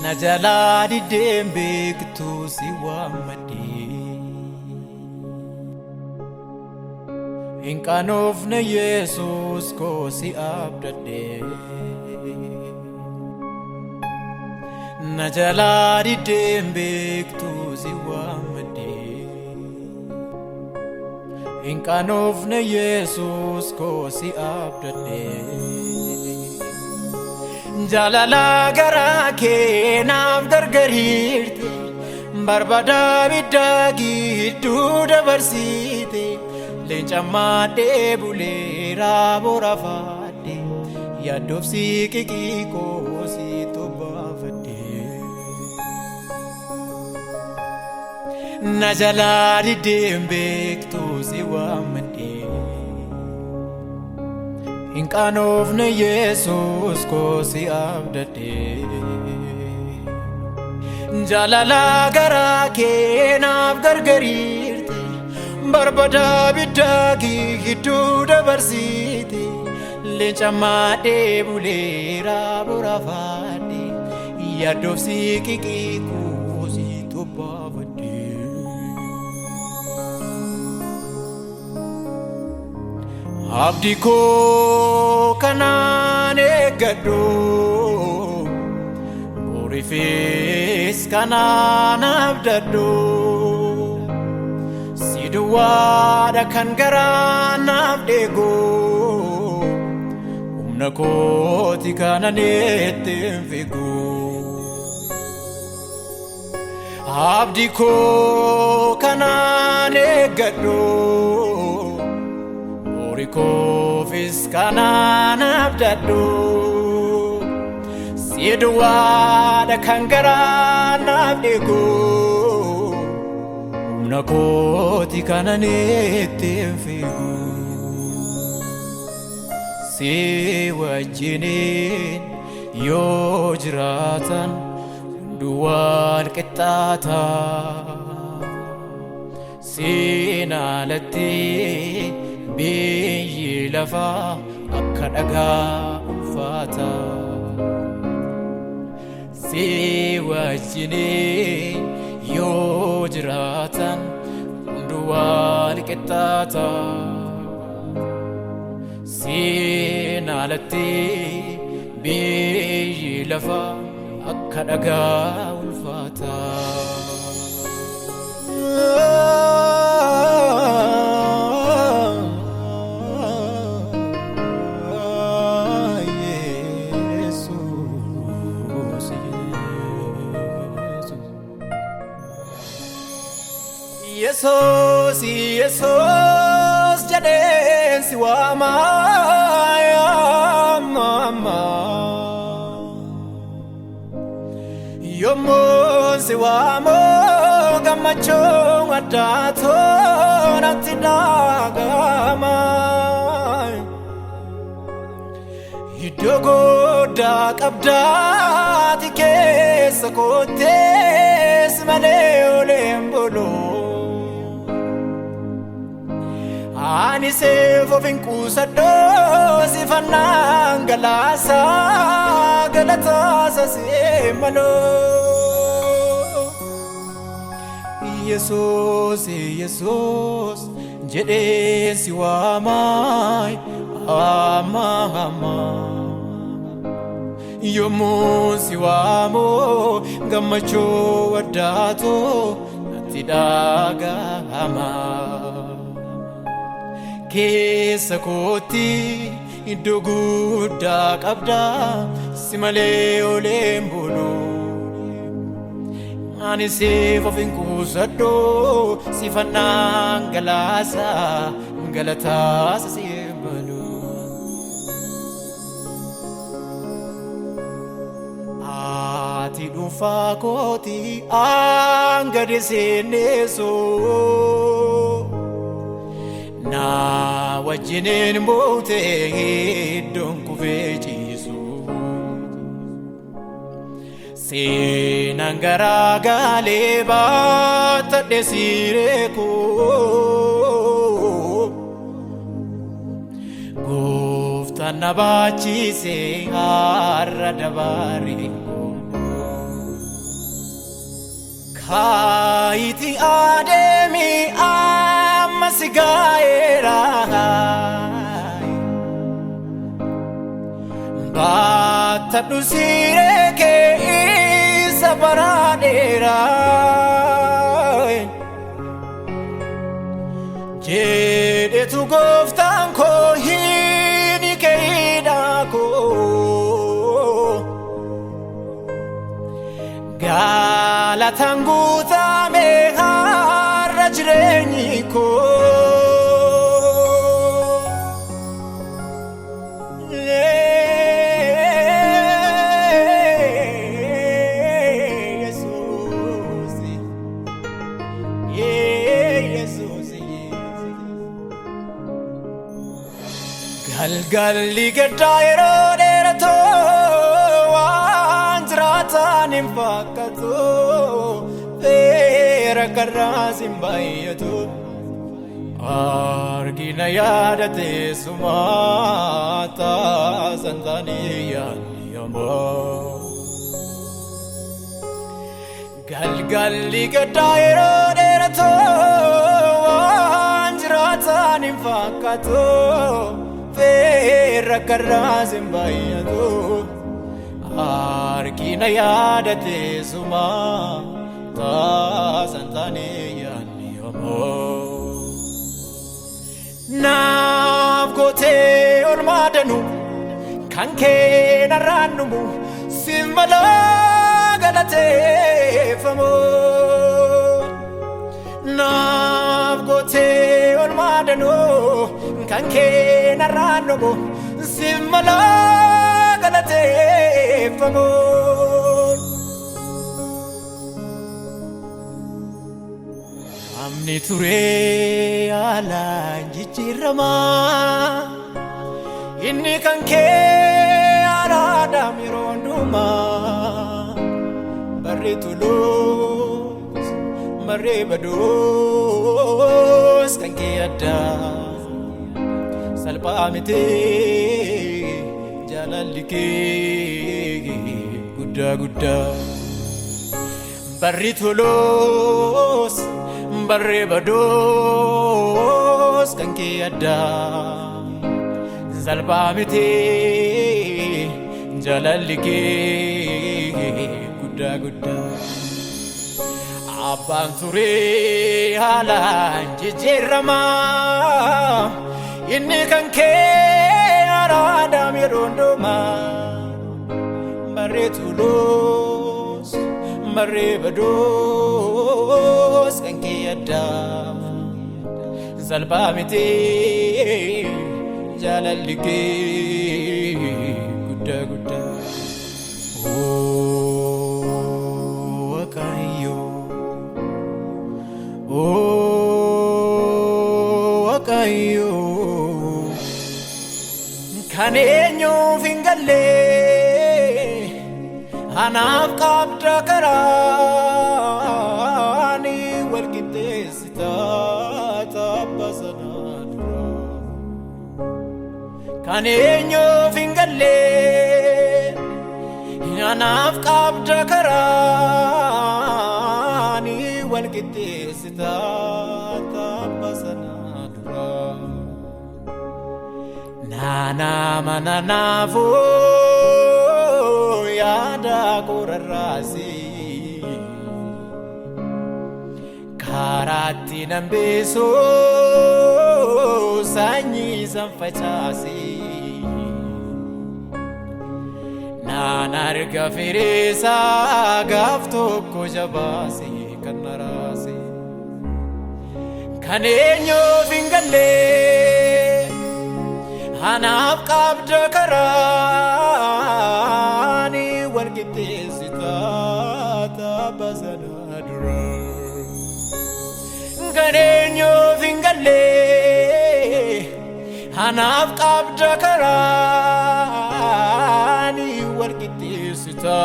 Najaladi dembe ktusi wamadi Inkanov na Jesus ko si abdade Najaladi dembe ktusi wamadi Inkanov na Jesus ko si abdade Jalala gara ke naaf gargariirte barbada biddaagi duuda barsiite leenca maadhee bulee raaboo rafaadhe yaaddoof siiqiqii koo si tobbaafadhe na jalaa diddeen beektuu si waammadhe Inkanofne Jesus ko si abdade Jalala gara ke naaf gargariirte barbada biddaagi gidduu dabarsite leenca maadhee bulee raaboo rafaadhe yaaddoof siiqiqii koo si tobbaafadhe Abdi ko kanaan eeggadhu Boriifis kanaan abdadhu Si duwwaadha kan garaa naaf dheegu Humna kooti kanan ittiin fiigu Abdi ko kanaan eeggadhu Kofis kanan abdadhu Si duwwaadha kan garaa naaf dheegu Humna kooti kanan ittiin fiigu Si wajjiniin yoo jiraatan hunduu wal qixxaata Siin alatti biyyi lafaa akka dhagaa ulfaata Si wajjiniin yoo jiraatan hunduu wal qixxaata Siin alatti biyyi lafaa akka dhagaa ulfaata Yesus jadeen si waama mama Yommuu si waamu gammachuun addaatoo natti dhaga'ama Iddoo guddaa qabdaati keessa kootees malee oleen buluu Ani seefofin kuusadhoo si fannaan galaasa galataasa si maloo Yesus jedhee si waamaay ama Yommuu si waamu gammachuu addaatoo natti dhaga'ama Keessa kooti iddoo guddaa qabda si malee oleen bulu Ani seefofin kuusadhoo si fannaan galaasa galataasa si malu Ati dhuunfaa kooti angade seenneesoo wajjiniin buutee iddoon kufee ciisu seenaan garaa galee baatadhe siree koo gooftaan na baachise har'a dabaree kaayiti adeemi amma si gaa'eera baatadhu siree kee isa baraadeera jedhetu gooftaan koo hiini keeyidhaa koo galatan guutame har'a jireenyi koo galgalli gaddaa yeroo dheeratoo waan jiraataan hin fakkaatu feera karraas hin baay'atu argina yaada teessumaa taasan taanii yaadni ammoo galgalli gaddaa yeroo dheeratoo waan jiraataan hin fakkaatu feera karraas hin baay'atu argina yaada teessumaa taasan taanii yaadni ammoo naaf gootee olmaa danuu kan kee narraan dhumu siif malaa galateeffamoo naaf gootee olmaa danuu kan kee narraan dhumu siif malaa galateeffamoo amni turee yaalaan jijjiiramaa inni kan kee araadaam yeroo hundumaa barri tuluus marree baduus kan kee addaa salphaa mitee jaalalli kee guddaa guddaa barri tuluus barree baduus kan kee addaa salphaa mitee jaalalli kee guddaa guddaa abbaan turee haalaan jijjiiramaa inni kan kee araadaam yeroo hundumaa barree tuluus barree baduus kan kee addaa salphaa mitee jaalalli kee guddaa guddaa Waaqayyo Waaqayyo kan eenyuuf hin galle anaaf qabda karaani wal qixxeessita tabba sanaa dura kan eenyuuf hin galle anaaf qabda karaani wal qixxeessita tabba sanaa dura naanama nanaafoo yaada korarraasi karaatti nambeessoo sanyii san facaasi naan arga fireesaa gaaf tokko jabaase kan naraase kan eenyuuf hin galle anaaf qabda karaani wal qixxeessita tabba sanaa dura kan eenyuuf hin galle anaaf qabda karaani wal qixxeessita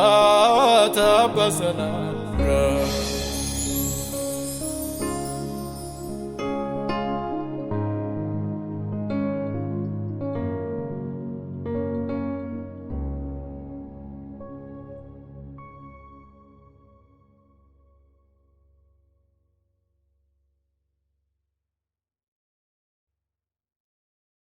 tabbasanaarra.